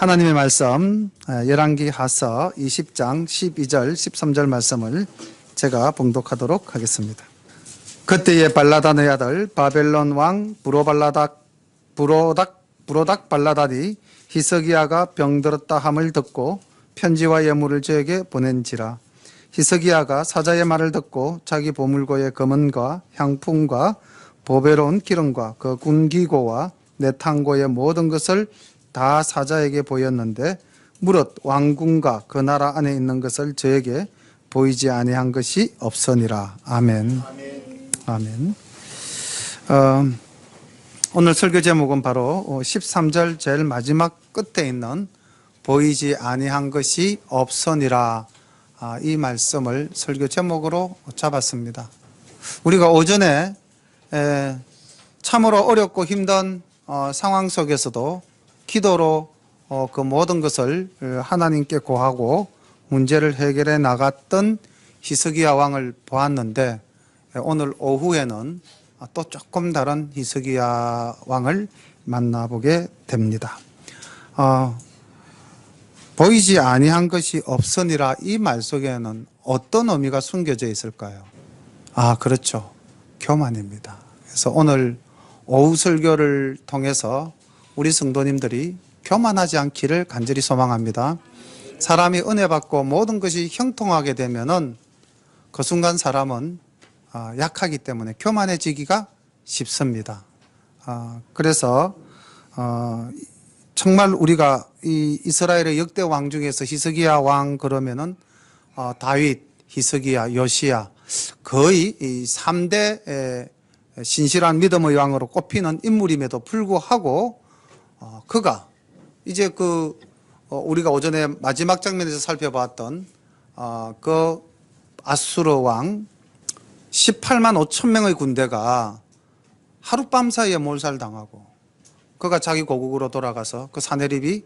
하나님의 말씀 열왕기하서 20장 12절 13절 말씀을 제가 봉독하도록 하겠습니다. 그때에 발라단의 아들 바벨론 왕 부로닥 발라단이 히스기야가 병들었다 함을 듣고 편지와 예물을 저에게 보낸지라. 히스기야가 사자의 말을 듣고 자기 보물고의 금은과 향품과 보배로운 기름과 그 군기고와 내탕고의 모든 것을 다 사자에게 보였는데 무릇 왕궁과 그 나라 안에 있는 것을 저에게 보이지 아니한 것이 없으니라. 아멘. 아멘. 오늘 설교 제목은 바로 13절 제일 마지막 끝에 있는 보이지 아니한 것이 없으니라, 이 말씀을 설교 제목으로 잡았습니다. 우리가 오전에 참으로 어렵고 힘든 상황 속에서도 기도로 그 모든 것을 하나님께 고하고 문제를 해결해 나갔던 히스기야 왕을 보았는데, 오늘 오후에는 또 조금 다른 히스기야 왕을 만나보게 됩니다. 보이지 아니한 것이 없으니라, 이 말 속에는 어떤 의미가 숨겨져 있을까요? 그렇죠. 교만입니다. 그래서 오늘 오후 설교를 통해서 우리 성도님들이 교만하지 않기를 간절히 소망합니다. 사람이 은혜 받고 모든 것이 형통하게 되면은 그 순간 사람은 약하기 때문에 교만해지기가 쉽습니다. 그래서 정말 우리가 이 이스라엘의 역대 왕 중에서 히스기야 왕 그러면은 다윗, 히스기야, 요시야, 거의 이 3대 신실한 믿음의 왕으로 꼽히는 인물임에도 불구하고 그가 이제 우리가 오전에 마지막 장면에서 살펴봤던 그 아수르 왕 18만 5천 명의 군대가 하룻밤 사이에 몰살당하고 그가 자기 고국으로 돌아가서 그 사내립이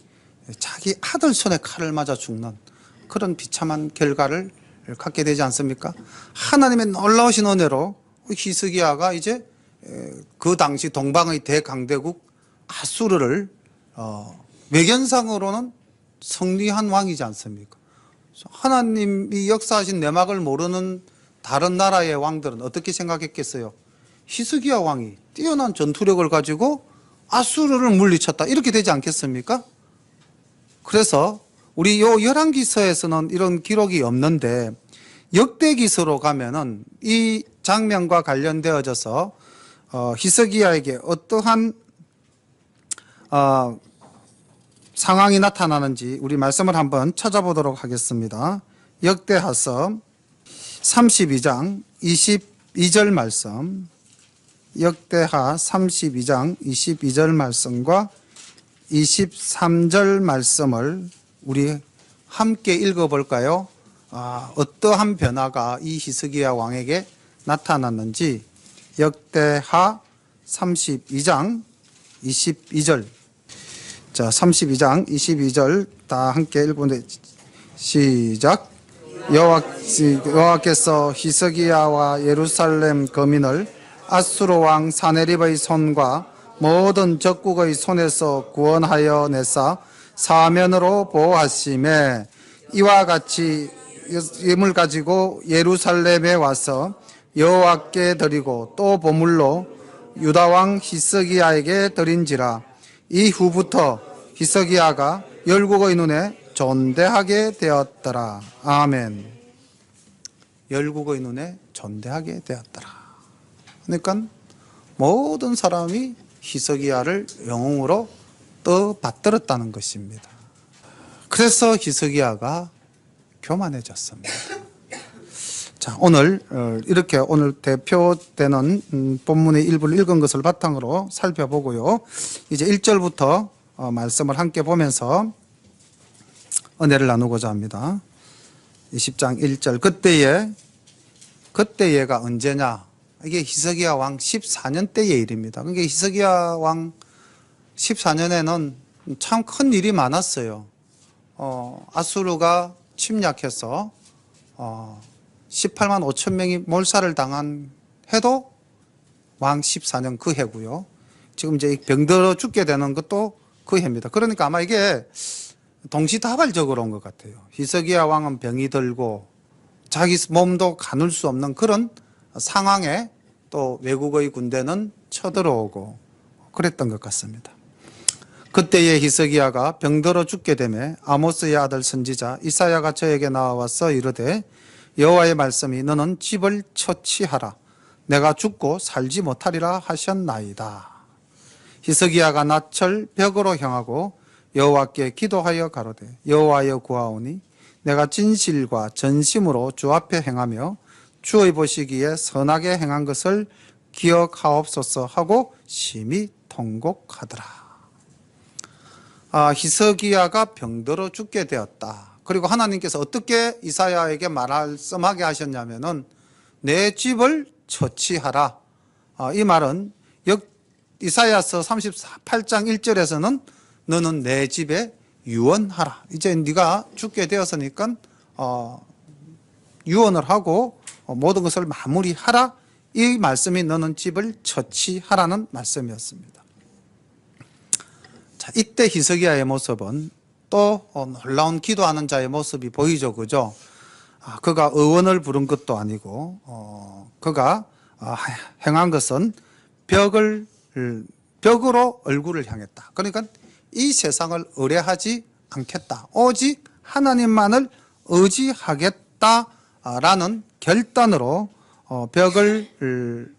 자기 아들 손에 칼을 맞아 죽는 그런 비참한 결과를 갖게 되지 않습니까? 하나님의 놀라우신 은혜로 히스기야가 이제 그 당시 동방의 대강대국 아수르를 외견상으로는 승리한 왕이지 않습니까? 하나님이 역사하신 내막을 모르는 다른 나라의 왕들은 어떻게 생각했겠어요? 히스기야 왕이 뛰어난 전투력을 가지고 아수르를 물리쳤다, 이렇게 되지 않겠습니까? 그래서 우리 요 열왕기서에서는 이런 기록이 없는데 역대기서로 가면은 이 장면과 관련되어져서 히스기야에게 어떠한 상황이 나타나는지 우리 말씀을 한번 찾아보도록 하겠습니다. 역대하서 32장 22절 말씀, 역대하 32장 22절 말씀과 23절 말씀을 우리 함께 읽어볼까요? 어떠한 변화가 이 히스기야 왕에게 나타났는지. 역대하 32장 22절. 자, 32장 22절 다 함께 읽어보는데 시작. 여호와께서 히스기야와 예루살렘 거민을 아수르 왕 사네립의 손과 모든 적국의 손에서 구원하여 내사 사면으로 보호하시매 이와 같이 예물 가지고 예루살렘에 와서 여호와께 드리고 또 보물로 유다 왕 히스기야에게 드린지라. 이후부터 히스기야가 열국의 눈에 존대하게 되었더라. 아멘. 열국의 눈에 존대하게 되었더라. 그러니까 모든 사람이 히스기야를 영웅으로 떠받들었다는 것입니다. 그래서 히스기야가 교만해졌습니다. 자, 오늘 이렇게 오늘 대표되는 본문의 일부를 읽은 것을 바탕으로 살펴보고요. 이제 1절부터 말씀을 함께 보면서 은혜를 나누고자 합니다. 20장 1절. 그때예가 언제냐? 이게 히스기야 왕 14년 때의 일입니다. 그러니까 히스기야 왕 14년에는 참 큰 일이 많았어요. 아수르가 침략해서 18만 5천 명이 몰살을 당한 해도 왕 14년 그 해고요. 지금 이제 병들어 죽게 되는 것도 그 해입니다. 그러니까 아마 이게 동시다발적으로 온 것 같아요. 히스기야 왕은 병이 들고 자기 몸도 가눌 수 없는 그런 상황에 또 외국의 군대는 쳐들어오고 그랬던 것 같습니다. 그때에 히스기야가 병들어 죽게 되매 아모스의 아들 선지자 이사야가 저에게 나와서 이르되 여호와의 말씀이 너는 집을 처치하라 내가 죽고 살지 못하리라 하셨나이다. 히스기야가 낮철 벽으로 향하고 여호와께 기도하여 가로되 여호와여 구하오니 내가 진실과 전심으로 주 앞에 행하며 주의 보시기에 선하게 행한 것을 기억하옵소서 하고 심히 통곡하더라. 히스기야가 병들어 죽게 되었다. 그리고 하나님께서 어떻게 이사야에게 말씀하게 하셨냐면은 내 집을 처치하라. 이 말은 이사야서 38장 1절에서는 너는 내 집에 유언하라. 이제 네가 죽게 되었으니까 유언을 하고 모든 것을 마무리하라. 이 말씀이 너는 집을 처치하라는 말씀이었습니다. 자, 이때 히스기야의 모습은 또 놀라운 기도하는 자의 모습이 보이죠, 그죠? 그가 의원을 부른 것도 아니고 그가 행한 것은 벽으로 얼굴을 향했다. 그러니까 이 세상을 의뢰하지 않겠다. 오직 하나님만을 의지하겠다라는 결단으로 벽을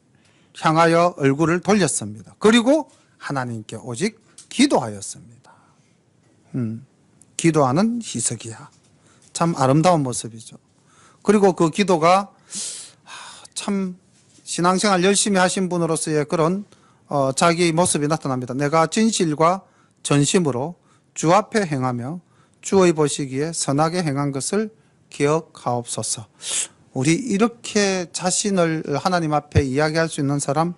향하여 얼굴을 돌렸습니다. 그리고 하나님께 오직 기도하였습니다. 기도하는 히스기야. 참 아름다운 모습이죠. 그리고 그 기도가 참 신앙생활 열심히 하신 분으로서의 그런 자기의 모습이 나타납니다. 내가 진실과 전심으로 주 앞에 행하며 주의 보시기에 선하게 행한 것을 기억하옵소서. 우리 이렇게 자신을 하나님 앞에 이야기할 수 있는 사람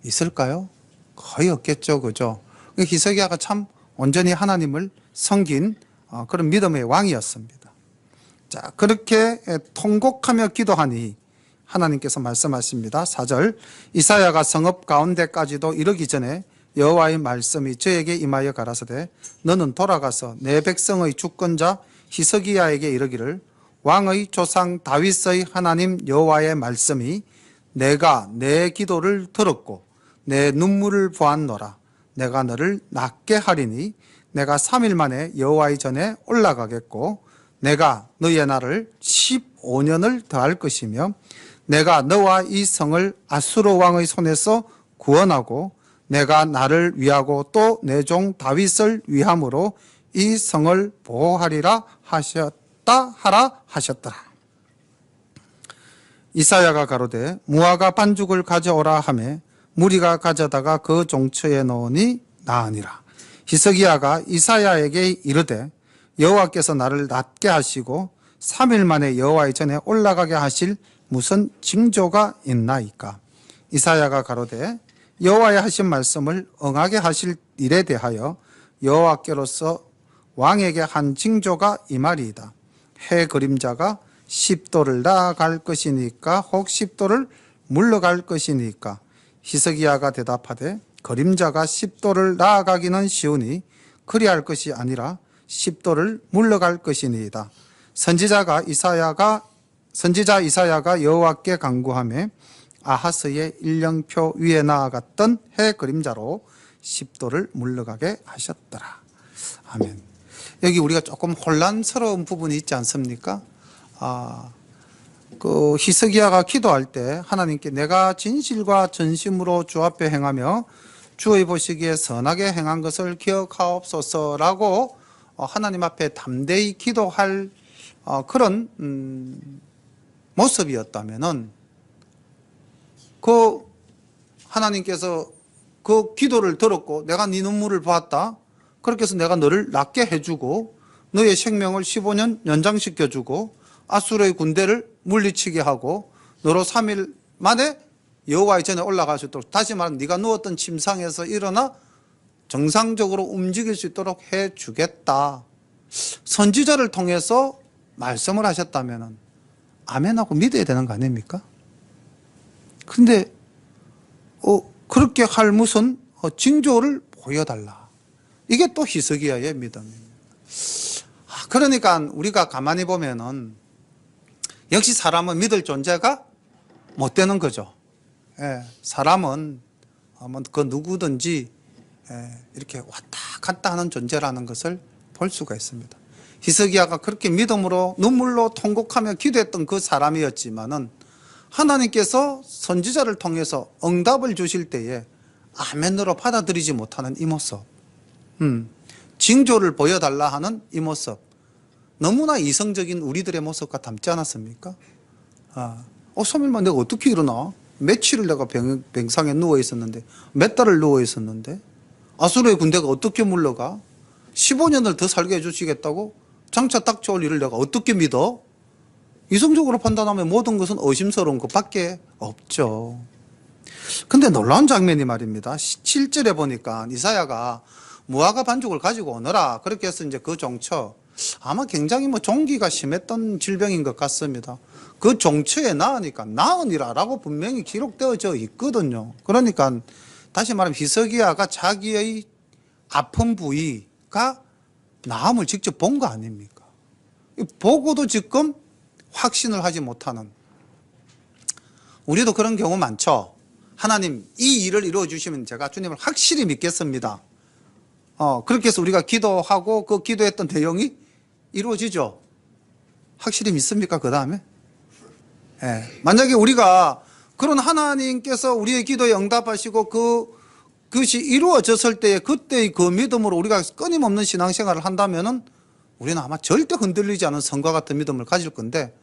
있을까요? 거의 없겠죠, 그죠? 히스기야가 참 온전히 하나님을 섬긴 그런 믿음의 왕이었습니다. 자, 그렇게 통곡하며 기도하니 하나님께서 말씀하십니다. 4절 이사야가 성읍 가운데까지도 이르기 전에 여호와의 말씀이 저에게 임하여 가라사대 너는 돌아가서 내 백성의 주권자 히스기야에게 이르기를 왕의 조상 다윗의 하나님 여호와의 말씀이 내가 내 기도를 들었고 내 눈물을 보았노라. 내가 너를 낫게 하리니 내가 3일 만에 여호와의 전에 올라가겠고 내가 너의 날을 15년을 더할 것이며 내가 너와 이 성을 아수르 왕의 손에서 구원하고 내가 나를 위하고 또 내 종 다윗을 위함으로 이 성을 보호하리라 하라 하셨더라. 이사야가 가로되 무화과 반죽을 가져오라 하매 무리가 가져다가 그 종처에 넣으니 나으니라. 히스기야가 이사야에게 이르되 여호와께서 나를 낫게 하시고 3일 만에 여호와의 전에 올라가게 하실 무슨 징조가 있나이까? 이사야가 가로되 여호와의 하신 말씀을 응하게 하실 일에 대하여 여호와께로서 왕에게 한 징조가 이 말이이다. 해 그림자가 10도를 나아갈 것이니까 혹 10도를 물러갈 것이니까. 히스기야가 대답하되 그림자가 10도를 나아가기는 쉬우니 그리할 것이 아니라 10도를 물러갈 것이니이다. 선지자 이사야가 여호와께 간구하며 아하스의 일령표 위에 나아갔던 해 그림자로 10도를 물러가게 하셨더라. 아멘. 여기 우리가 조금 혼란스러운 부분이 있지 않습니까? 그 히스기야가 기도할 때 하나님께 내가 진실과 전심으로 주 앞에 행하며 주의 보시기에 선하게 행한 것을 기억하옵소서라고 하나님 앞에 담대히 기도할 그런 모습이었다면은 그 하나님께서 그 기도를 들었고 내가 네 눈물을 보았다. 그렇게 해서 내가 너를 낫게 해주고 너의 생명을 15년 연장시켜주고 아수르의 군대를 물리치게 하고 너로 3일 만에 여호와의 전에 올라갈 수 있도록, 다시 말하면 네가 누웠던 침상에서 일어나 정상적으로 움직일 수 있도록 해주겠다. 선지자를 통해서 말씀을 하셨다면 아멘하고 믿어야 되는 거 아닙니까? 근데 그렇게 할 무슨 징조를 보여달라. 이게 또 히스기야의 믿음입니다. 그러니까 우리가 가만히 보면은 역시 사람은 믿을 존재가 못 되는 거죠. 예, 사람은 그 누구든지 이렇게 왔다 갔다 하는 존재라는 것을 볼 수가 있습니다. 히스기야가 그렇게 믿음으로 눈물로 통곡하며 기도했던 그 사람이었지만은 하나님께서 선지자를 통해서 응답을 주실 때에 아멘으로 받아들이지 못하는 이 모습, 징조를 보여달라 하는 이 모습, 너무나 이성적인 우리들의 모습과 닮지 않았습니까? 소멸만 내가 어떻게 일어나? 며칠을 내가 병상에 누워 있었는데, 몇 달을 누워 있었는데, 아수르의 군대가 어떻게 물러가? 15년을 더 살게 해주시겠다고? 장차 닥쳐올 일을 내가 어떻게 믿어? 이성적으로 판단하면 모든 것은 의심스러운 것밖에 없죠. 근데 놀라운 장면이 말입니다. 7절에 보니까 이사야가 무화과 반죽을 가지고 오너라. 그렇게 해서 이제 그 종처, 아마 굉장히 종기가 심했던 질병인 것 같습니다. 그 종처에 나으니까 나으니라라고 분명히 기록되어져 있거든요. 그러니까 다시 말하면 히스기야가 자기의 아픈 부위가 나음을 직접 본 거 아닙니까? 보고도 지금 확신을 하지 못하는, 우리도 그런 경우 많죠. 하나님 이 일을 이루어 주시면 제가 주님을 확실히 믿겠습니다. 그렇게 해서 우리가 기도하고 그 기도했던 내용이 이루어지죠. 확실히 믿습니까? 그 다음에 만약에 우리가 그런 하나님께서 우리의 기도에 응답하시고 그것이 이루어졌을 때에 그때의 그 믿음으로 우리가 끊임없는 신앙생활을 한다면은 우리는 아마 절대 흔들리지 않은 성과 같은 믿음을 가질 건데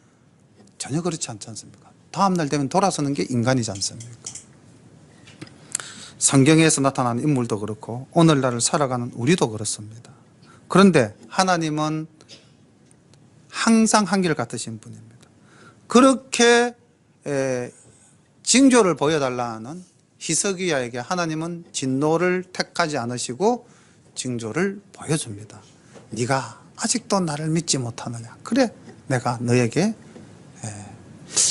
전혀 그렇지 않지 않습니까? 다음날 되면 돌아서는 게 인간이지 않습니까? 성경에서 나타나는 인물도 그렇고 오늘날을 살아가는 우리도 그렇습니다. 그런데 하나님은 항상 한결 같으신 분입니다. 그렇게 징조를 보여달라는 히스기야에게 하나님은 진노를 택하지 않으시고 징조를 보여줍니다. 네가 아직도 나를 믿지 못하느냐? 그래, 내가 너에게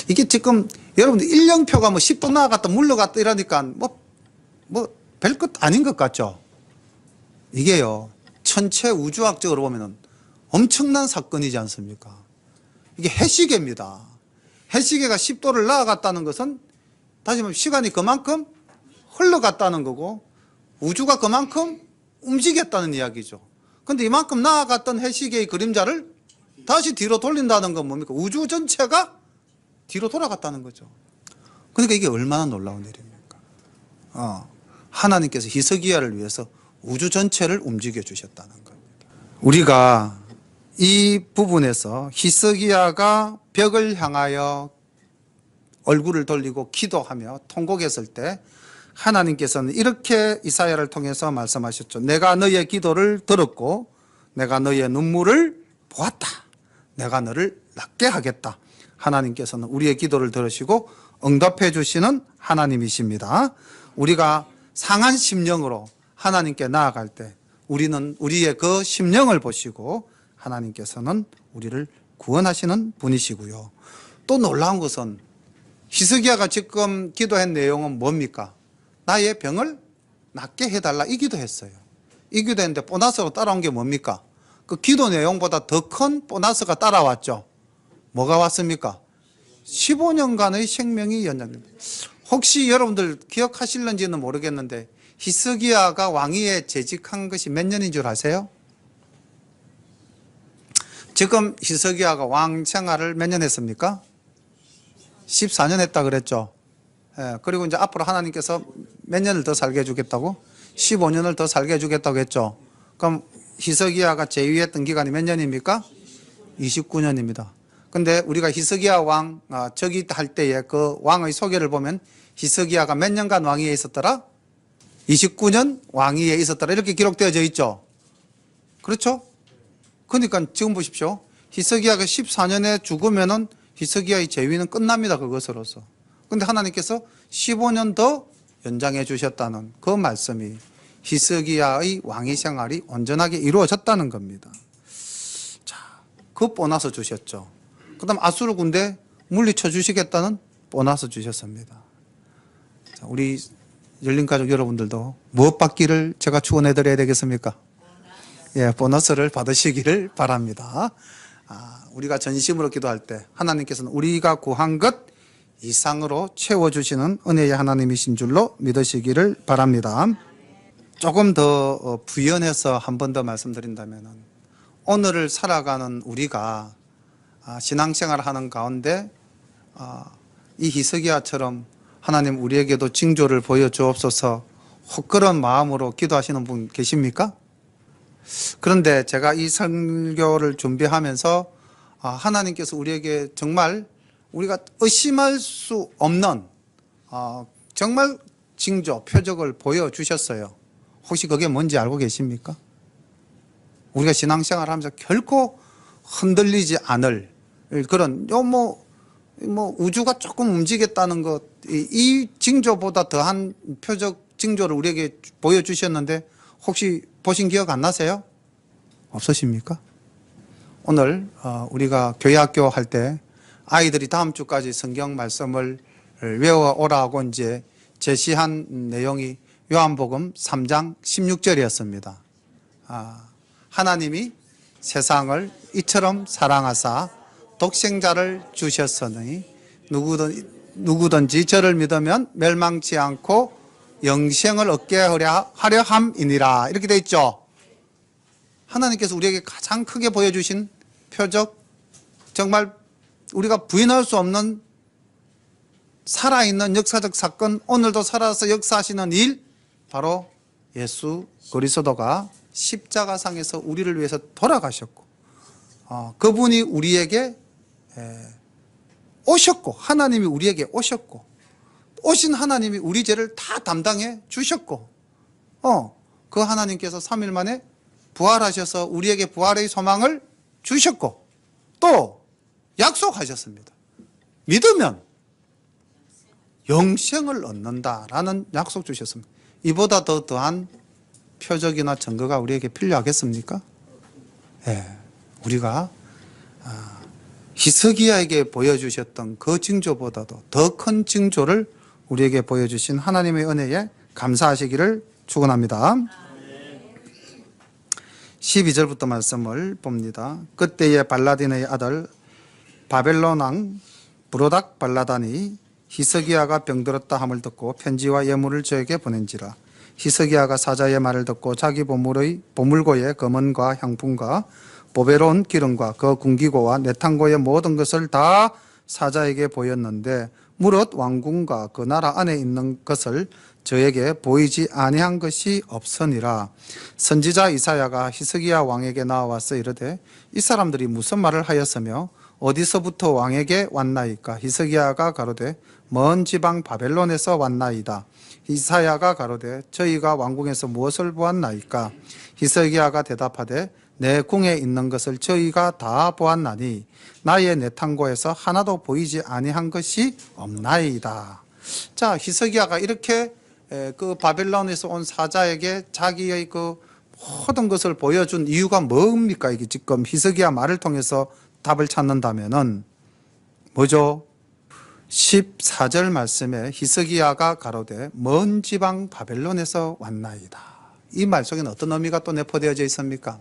이게 지금 여러분들 일령표가 10도 나아갔다 물러갔다 이러니까 별것 아닌 것 같죠? 이게요, 천체 우주학적으로 보면은 엄청난 사건이지 않습니까? 이게 해시계입니다. 해시계가 10도를 나아갔다는 것은 다시 말하면 시간이 그만큼 흘러갔다는 거고 우주가 그만큼 움직였다는 이야기죠. 근데 이만큼 나아갔던 해시계의 그림자를 다시 뒤로 돌린다는 건 뭡니까? 우주 전체가 뒤로 돌아갔다는 거죠. 그러니까 이게 얼마나 놀라운 일입니까? 하나님께서 히스기야를 위해서 우주 전체를 움직여 주셨다는 겁니다. 우리가 이 부분에서 히스기야가 벽을 향하여 얼굴을 돌리고 기도하며 통곡했을 때 하나님께서는 이렇게 이사야를 통해서 말씀하셨죠. 내가 너의 기도를 들었고 내가 너의 눈물을 보았다. 내가 너를 낫게 하겠다. 하나님께서는 우리의 기도를 들으시고 응답해 주시는 하나님이십니다. 우리가 상한 심령으로 하나님께 나아갈 때 우리는 우리의 그 심령을 보시고 하나님께서는 우리를 구원하시는 분이시고요. 또 놀라운 것은 히스기야가 지금 기도한 내용은 뭡니까? 나의 병을 낫게 해달라 이 기도했어요. 이 기도했는데 보너스로 따라온 게 뭡니까? 그 기도 내용보다 더 큰 보너스가 따라왔죠. 뭐가 왔습니까? 15년간의 생명이 연장됩니다. 혹시 여러분들 기억하실는지는 모르겠는데 히스기야가 왕위에 재직한 것이 몇 년인 줄 아세요? 지금 히스기야가 왕 생활을 몇 년 했습니까? 14년 했다 그랬죠. 그리고 이제 앞으로 하나님께서 몇 년을 더 살게 해주겠다고? 15년을 더 살게 해주겠다고 했죠. 그럼 히스기야가 재위했던 기간이 몇 년입니까? 29년입니다. 근데 우리가 히스기야 왕 저기 할 때에 그 왕의 소개를 보면 히스기야가 몇 년간 왕위에 있었더라? 29년 왕위에 있었더라 이렇게 기록되어져 있죠. 그렇죠? 그러니까 지금 보십시오. 히스기야가 14년에 죽으면은 히스기야의 재위는 끝납니다. 그것으로서. 근데 하나님께서 15년 더 연장해 주셨다는 그 말씀이 히스기야의 왕위 생활이 온전하게 이루어졌다는 겁니다. 자, 그 보너스 주셨죠. 그 다음 아수르 군대 물리쳐 주시겠다는 보너스 주셨습니다. 자, 우리 열린가족 여러분들도 무엇 받기를 제가 축원해 드려야 되겠습니까? 예, 보너스를 받으시기를 바랍니다. 우리가 전심으로 기도할 때 하나님께서는 우리가 구한 것 이상으로 채워주시는 은혜의 하나님이신 줄로 믿으시기를 바랍니다. 조금 더 부연해서 한 번 더 말씀드린다면 오늘을 살아가는 우리가 신앙생활을 하는 가운데 이 히스기야처럼 하나님 우리에게도 징조를 보여주옵소서 혹 그런 마음으로 기도하시는 분 계십니까? 그런데 제가 이 설교를 준비하면서 하나님께서 우리에게 정말 우리가 의심할 수 없는 정말 징조, 표적을 보여주셨어요. 혹시 그게 뭔지 알고 계십니까? 우리가 신앙생활을 하면서 결코 흔들리지 않을 그런 우주가 조금 움직였다는 것, 이 징조보다 더한 표적 징조를 우리에게 보여주셨는데 혹시 보신 기억 안 나세요? 없으십니까? 오늘 우리가 교회학교 할 때 아이들이 다음 주까지 성경 말씀을 외워오라고 이제 제시한 내용이 요한복음 3장 16절이었습니다. 하나님이 세상을 이처럼 사랑하사 독생자를 주셨으니 누구든지 저를 믿으면 멸망치 않고 영생을 얻게 하려 함이니라. 이렇게 되어 있죠. 하나님께서 우리에게 가장 크게 보여주신 표적, 정말 우리가 부인할 수 없는 살아있는 역사적 사건, 오늘도 살아서 역사하시는 일, 바로 예수 그리스도가 십자가상에서 우리를 위해서 돌아가셨고 그분이 우리에게 오셨고, 하나님이 우리에게 오셨고, 오신 하나님이 우리 죄를 다 담당해 주셨고, 그 하나님께서 3일 만에 부활하셔서 우리에게 부활의 소망을 주셨고, 또 약속하셨습니다. 믿으면 영생을 얻는다라는 약속 주셨습니다. 이보다 더한 표적이나 증거가 우리에게 필요하겠습니까? 우리가 히스기야에게 보여주셨던 그 징조보다도 더 큰 징조를 우리에게 보여주신 하나님의 은혜에 감사하시기를 축원합니다. 12절부터 말씀을 봅니다. 그때에 발라딘의 아들 바벨론 왕 브로닥 발라단이 히스기야가 병들었다 함을 듣고 편지와 예물을 저에게 보낸지라. 히스기야가 사자의 말을 듣고 자기 보물고의 금은과 향품과 보배로운 기름과 그 군기고와 내탕고의 모든 것을 다 사자에게 보였는데 무릇 왕궁과 그 나라 안에 있는 것을 저에게 보이지 아니한 것이 없으니라. 선지자 이사야가 히스기야 왕에게 나와서 이르되 이 사람들이 무슨 말을 하였으며 어디서부터 왕에게 왔나이까? 히스기야가 가로되 먼 지방 바벨론에서 왔나이다. 이사야가 가로되 저희가 왕궁에서 무엇을 보았나이까? 히스기야가 대답하되 내 궁에 있는 것을 저희가 다 보았나니 나의 내탕고에서 하나도 보이지 아니한 것이 없나이다. 자, 히스기야가 이렇게 그 바벨론에서 온 사자에게 자기의 그 모든 것을 보여준 이유가 뭡니까? 이게 지금 히스기야 말을 통해서 답을 찾는다면은 뭐죠? 14절 말씀에 히스기야가 가로되 먼 지방 바벨론에서 왔나이다. 이 말 속에는 어떤 의미가 또 내포되어져 있습니까?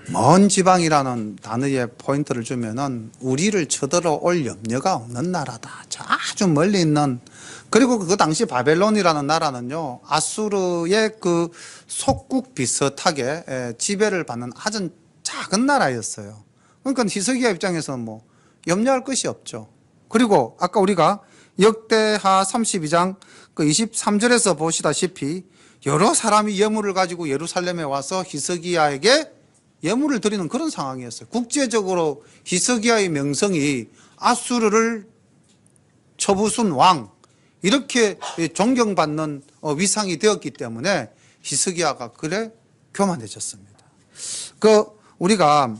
먼 지방이라는 단어에 포인트를 주면은 우리를 쳐들어올 염려가 없는 나라다. 아주 멀리 있는, 그리고 그 당시 바벨론이라는 나라는요, 아수르의 그 속국 비슷하게 지배를 받는 아주 작은 나라였어요. 그러니까 히스기야 입장에서는 뭐 염려할 것이 없죠. 그리고 아까 우리가 역대하 32장 그 23절에서 보시다시피 여러 사람이 예물을 가지고 예루살렘에 와서 히스기야에게 예물을 드리는 그런 상황이었어요. 국제적으로 히스기야의 명성이 아수르를 쳐부순 왕, 이렇게 존경받는 위상이 되었기 때문에 히스기야가 그래 교만해졌습니다. 우리가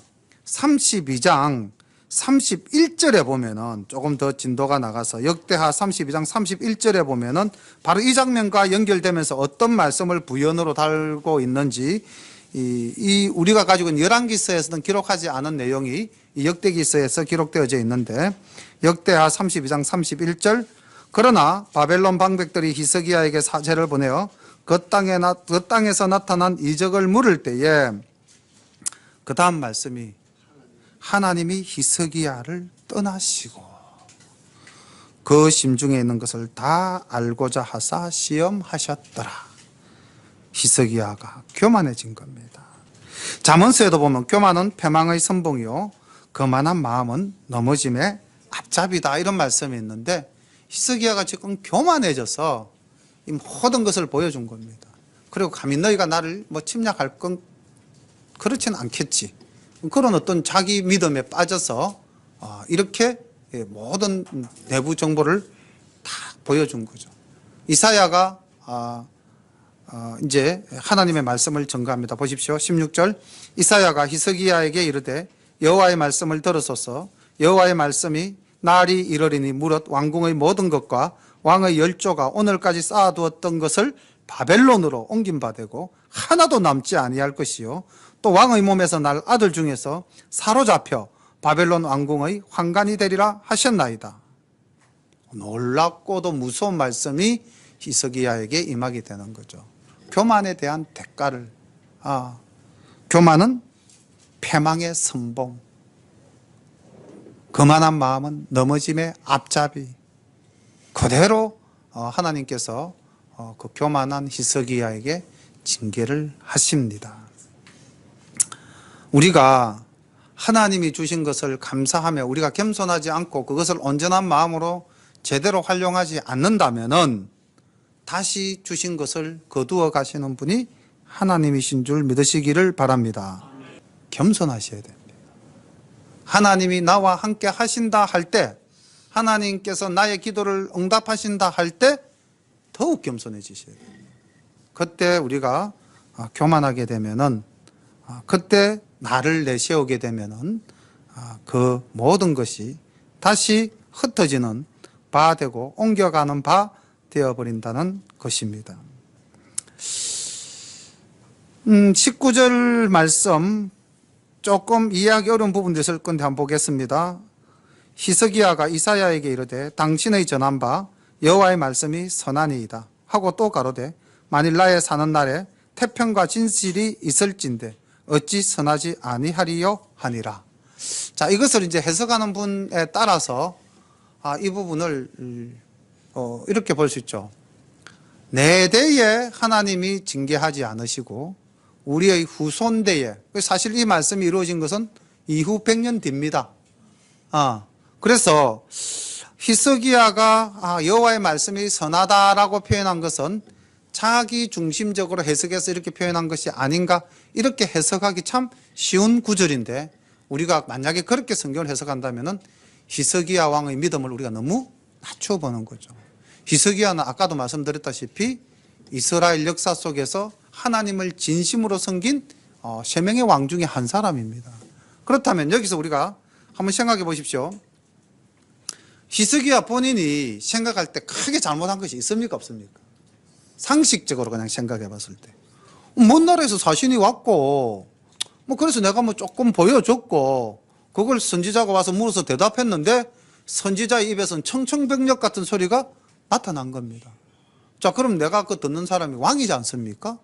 32장 31절에 보면은 조금 더 진도가 나가서 역대하 32장 31절에 보면은 바로 이 장면과 연결되면서 어떤 말씀을 부연으로 달고 있는지 우리가 가지고 있는 열왕기서에서는 기록하지 않은 내용이 이 역대기서에서 기록되어져 있는데, 역대하 32장 31절 그러나 바벨론 방백들이 히스기야에게 사제를 보내어 그 땅에서 나타난 이적을 물을 때에 그 다음 말씀이 하나님이 히스기야를 떠나시고 그 심중에 있는 것을 다 알고자 하사 시험하셨더라. 히스기야가 교만해진 겁니다. 잠언서에도 보면 교만은 패망의 선봉이요 거만한 마음은 넘어짐의 앞잡이다, 이런 말씀이 있는데 히스기야가 지금 교만해져서 이 모든 것을 보여준 겁니다. 그리고 감히 너희가 나를 뭐 침략할 건 그렇진 않겠지, 그런 어떤 자기 믿음에 빠져서 이렇게 모든 내부 정보를 다 보여준 거죠. 이사야가 이제 하나님의 말씀을 전가합니다. 보십시오. 16절. 이사야가 히스기야에게 이르되 여호와의 말씀을 들으소서. 여호와의 말씀이 날이 이르리니 무릇 왕궁의 모든 것과 왕의 열조가 오늘까지 쌓아두었던 것을 바벨론으로 옮긴 바 되고 하나도 남지 아니할 것이요 또 왕의 몸에서 날 아들 중에서 사로잡혀 바벨론 왕궁의 환관이 되리라 하셨나이다. 놀랍고도 무서운 말씀이 히스기야에게 임하게 되는 거죠. 교만에 대한 대가를, 교만은 패망의 선봉, 거만한 마음은 넘어짐의 앞잡이. 그대로 하나님께서 그 교만한 히스기야에게 징계를 하십니다. 우리가 하나님이 주신 것을 감사하며 우리가 겸손하지 않고 그것을 온전한 마음으로 제대로 활용하지 않는다면은 다시 주신 것을 거두어 가시는 분이 하나님이신 줄 믿으시기를 바랍니다. 겸손하셔야 됩니다. 하나님이 나와 함께 하신다 할 때, 하나님께서 나의 기도를 응답하신다 할 때 더욱 겸손해지셔야 됩니다. 그때 우리가 교만하게 되면은, 그때 나를 내세우게 되면은 그 모든 것이 다시 흩어지는 바 되고 옮겨가는 바 되어버린다는 것입니다. 19절 말씀 조금 이해하기 어려운 부분도 있을 건데 한번 보겠습니다. 히스기야가 이사야에게 이르되 당신의 전한 바 여호와의 말씀이 선하니이다 하고 또 가로되 만일 나의 사는 날에 태평과 진실이 있을진데 어찌 선하지 아니하리요 하니라. 자, 이것을 이제 해석하는 분에 따라서 이 부분을 이렇게 볼 수 있죠. 내 대에 하나님이 징계하지 않으시고 우리의 후손대에, 사실 이 말씀이 이루어진 것은 이후 100년 뒤입니다. 그래서 히스기야가 여호와의 말씀이 선하다라고 표현한 것은 자기 중심적으로 해석해서 이렇게 표현한 것이 아닌가, 이렇게 해석하기 참 쉬운 구절인데 우리가 만약에 그렇게 성경을 해석한다면은 히스기야 왕의 믿음을 우리가 너무 낮춰 보는 거죠. 히스기야는 아까도 말씀드렸다시피 이스라엘 역사 속에서 하나님을 진심으로 섬긴 세 명의 왕 중에 한 사람입니다. 그렇다면 여기서 우리가 한번 생각해 보십시오. 히스기야 본인이 생각할 때 크게 잘못한 것이 있습니까, 없습니까? 상식적으로 그냥 생각해 봤을 때 먼 나라에서 사신이 왔고 뭐 그래서 내가 뭐 조금 보여줬고 그걸 선지자가 와서 물어서 대답했는데 선지자의 입에서는 청청병력 같은 소리가 나타난 겁니다. 자, 그럼 내가 그 듣는 사람이 왕이지 않습니까?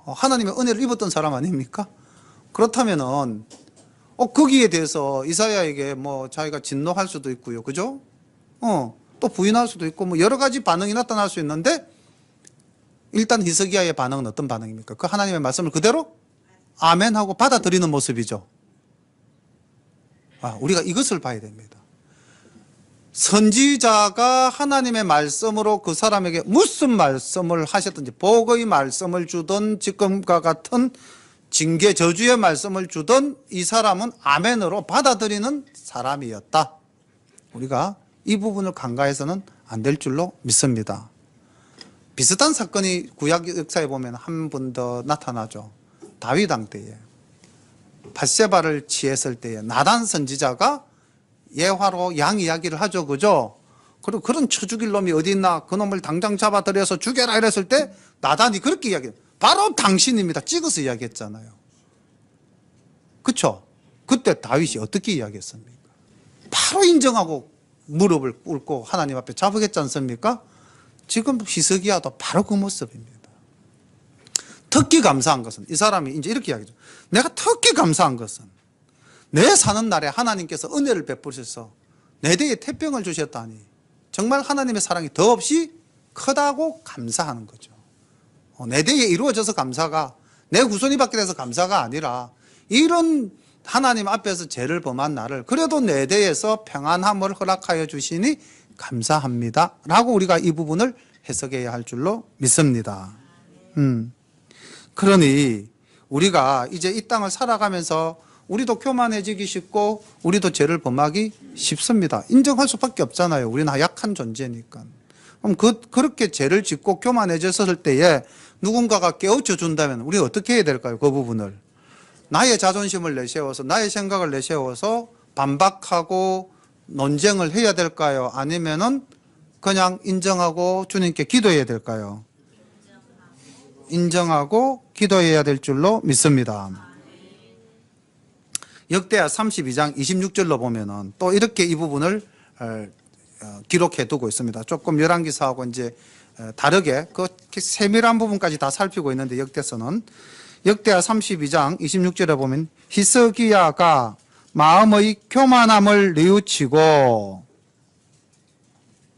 하나님의 은혜를 입었던 사람 아닙니까? 그렇다면은 거기에 대해서 이사야에게 뭐 자기가 진노할 수도 있고요, 그죠? 또 부인할 수도 있고 뭐 여러 가지 반응이 나타날 수 있는데 일단 히스기야의 반응은 어떤 반응입니까? 그 하나님의 말씀을 그대로 아멘하고 받아들이는 모습이죠. 우리가 이것을 봐야 됩니다. 선지자가 하나님의 말씀으로 그 사람에게 무슨 말씀을 하셨든지 복의 말씀을 주던 지금과 같은 징계 저주의 말씀을 주던 이 사람은 아멘으로 받아들이는 사람이었다. 우리가 이 부분을 간과해서는 안 될 줄로 믿습니다. 비슷한 사건이 구약 역사에 보면 한 번 더 나타나죠. 다윗 왕 때에 밧세바를 취했을 때에 나단 선지자가 예화로 양 이야기를 하죠, 그죠? 그리고 그런 쳐 죽일 놈이 어디 있나, 그 놈을 당장 잡아들여서 죽여라 이랬을 때 나단이 그렇게 이야기해요. 바로 당신입니다. 찍어서 이야기했잖아요. 그쵸? 그때 다윗이 어떻게 이야기했습니까? 바로 인정하고 무릎을 꿇고 하나님 앞에 자복했지 않습니까? 지금 히스기야도 바로 그 모습입니다. 특히 감사한 것은, 이 사람이 이제 이렇게 이야기죠. 내가 특히 감사한 것은 내 사는 날에 하나님께서 은혜를 베푸셔서 내 대에 태평을 주셨다니 정말 하나님의 사랑이 더없이 크다고 감사하는 거죠. 내 대에 이루어져서 감사가, 내 후손이 받게 돼서 감사가 아니라 이런 하나님 앞에서 죄를 범한 나를 그래도 내 대에서 평안함을 허락하여 주시니 감사합니다 라고 우리가 이 부분을 해석해야 할 줄로 믿습니다. 그러니 우리가 이제 이 땅을 살아가면서 우리도 교만해지기 쉽고 우리도 죄를 범하기 쉽습니다. 인정할 수밖에 없잖아요. 우리는 약한 존재니까. 그럼 그렇게 죄를 짓고 교만해졌을 때에 누군가가 깨우쳐 준다면 우리가 어떻게 해야 될까요? 그 부분을. 나의 자존심을 내세워서, 나의 생각을 내세워서 반박하고 논쟁을 해야 될까요? 아니면은 그냥 인정하고 주님께 기도해야 될까요? 인정하고 기도해야 될 줄로 믿습니다. 역대하 32장 26절로 보면은 또 이렇게 이 부분을 기록해 두고 있습니다. 조금 열왕기사하고 이제 다르게 그 세밀한 부분까지 다 살피고 있는데, 역대서는 역대하 32장 26절에 보면 히스기야가 마음의 교만함을 뉘우치고,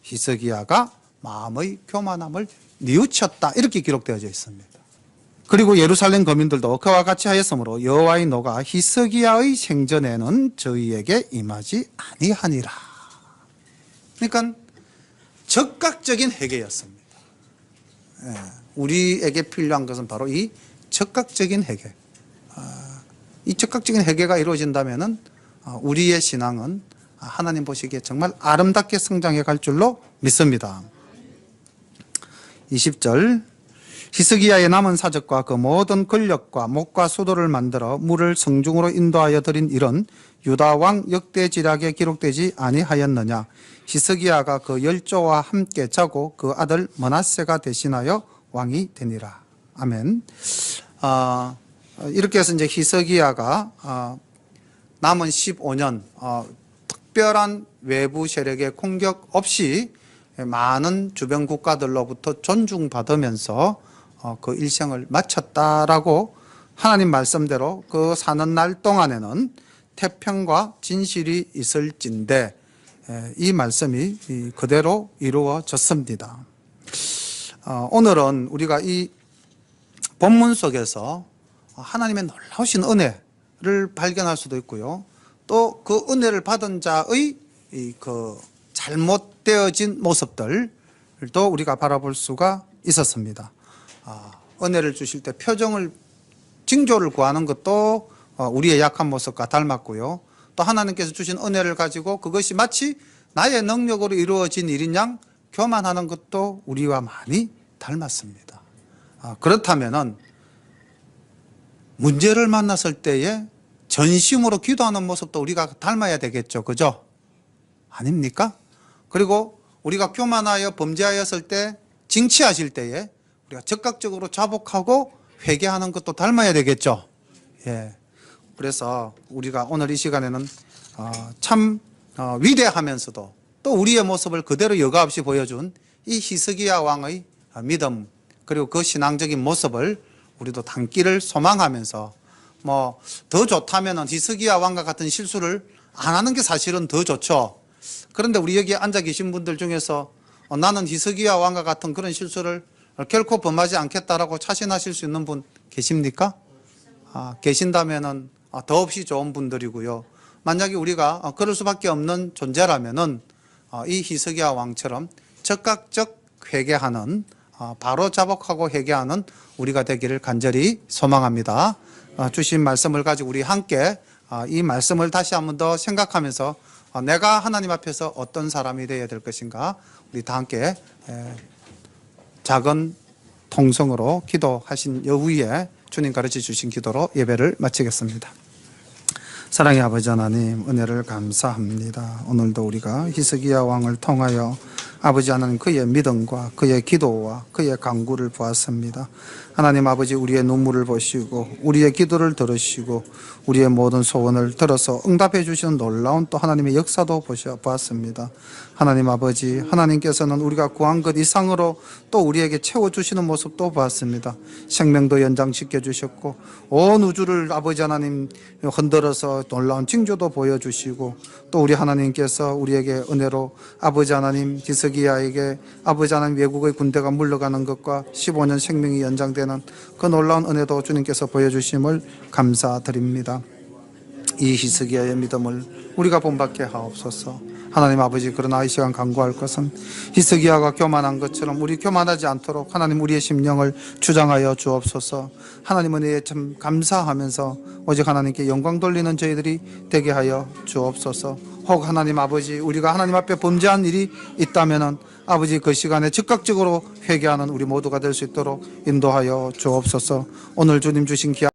히스기야가 마음의 교만함을 뉘우쳤다 이렇게 기록되어져 있습니다. 그리고 예루살렘 거민들도 그와 같이 하였으므로 여호와의 노가 히스기야의 생전에는 저희에게 임하지 아니하니라. 그러니까 적극적인 회개였습니다. 우리에게 필요한 것은 바로 이 적극적인 회개. 이 적극적인 회개가 이루어진다면은 우리의 신앙은 하나님 보시기에 정말 아름답게 성장해 갈 줄로 믿습니다. 20절, 히스기야의 남은 사적과 그 모든 권력과 목과 수도를 만들어 물을 성중으로 인도하여 드린 일은 유다 왕 역대지략에 기록되지 아니하였느냐. 히스기야가 그 열조와 함께 자고 그 아들 므낫세가 대신하여 왕이 되니라. 아멘. 이렇게 해서 이제 히스기야가 남은 15년 특별한 외부 세력의 공격 없이 많은 주변 국가들로부터 존중받으면서 그 일생을 마쳤다라고 하나님 말씀대로 그 사는 날 동안에는 태평과 진실이 있을진데 이 말씀이 그대로 이루어졌습니다. 오늘은 우리가 이 본문 속에서 하나님의 놀라우신 은혜를 발견할 수도 있고요. 또 그 은혜를 받은 자의 그 잘못되어진 모습들도 우리가 바라볼 수가 있었습니다. 은혜를 주실 때 징조를 구하는 것도 우리의 약한 모습과 닮았고요. 또 하나님께서 주신 은혜를 가지고 그것이 마치 나의 능력으로 이루어진 일인 양 교만하는 것도 우리와 많이 닮았습니다. 그렇다면은 문제를 만났을 때에 전심으로 기도하는 모습도 우리가 닮아야 되겠죠. 그죠? 아닙니까? 그리고 우리가 교만하여 범죄하였을 때, 징치하실 때에 우리가 적극적으로 자복하고 회개하는 것도 닮아야 되겠죠. 예. 그래서 우리가 오늘 이 시간에는 참 위대하면서도 또 우리의 모습을 그대로 여과 없이 보여준 이 히스기야 왕의 믿음, 그리고 그 신앙적인 모습을 우리도 담기를 소망하면서 더 좋다면은 히스기야 왕과 같은 실수를 안 하는 게 사실은 더 좋죠. 그런데 우리 여기 앉아 계신 분들 중에서 나는 히스기야 왕과 같은 그런 실수를 결코 범하지 않겠다라고 자신하실 수 있는 분 계십니까? 계신다면은 더없이 좋은 분들이고요. 만약에 우리가 그럴 수밖에 없는 존재라면은 이 히스기야 왕처럼 적극적 회개하는, 바로 자복하고 회개하는 우리가 되기를 간절히 소망합니다. 주신 말씀을 가지고 우리 함께 이 말씀을 다시 한 번 더 생각하면서 내가 하나님 앞에서 어떤 사람이 되어야 될 것인가, 우리 다 함께 작은 통성으로 기도하신 여후에 주님 가르쳐 주신 기도로 예배를 마치겠습니다. 사랑의 아버지 하나님, 은혜를 감사합니다. 오늘도 우리가 히스기야 왕을 통하여 아버지 하나님 그의 믿음과 그의 기도와 그의 간구를 보았습니다. 하나님 아버지 우리의 눈물을 보시고 우리의 기도를 들으시고 우리의 모든 소원을 들어서 응답해 주시는 놀라운 또 하나님의 역사도 보았습니다. 하나님 아버지 하나님께서는 우리가 구한 것 이상으로 또 우리에게 채워주시는 모습도 보았습니다. 생명도 연장시켜 주셨고 온 우주를 아버지 하나님 흔들어서 놀라운 징조도 보여주시고 또 우리 하나님께서 우리에게 은혜로 아버지 하나님 히스기야에게 아버지 하나님 외국의 군대가 물러가는 것과 15년 생명이 연장되는 그 놀라운 은혜도 주님께서 보여주심을 감사드립니다. 이 히스기야의 믿음을 우리가 본받게 하옵소서. 하나님 아버지 그러나 이 시간 간구할 것은 히스기야가 교만한 것처럼 우리 교만하지 않도록 하나님 우리의 심령을 주장하여 주옵소서. 하나님 은혜에 참 감사하면서 오직 하나님께 영광 돌리는 저희들이 되게 하여 주옵소서. 혹 하나님 아버지 우리가 하나님 앞에 범죄한 일이 있다면은 아버지 그 시간에 즉각적으로 회개하는 우리 모두가 될 수 있도록 인도하여 주옵소서. 오늘 주님 주신 귀한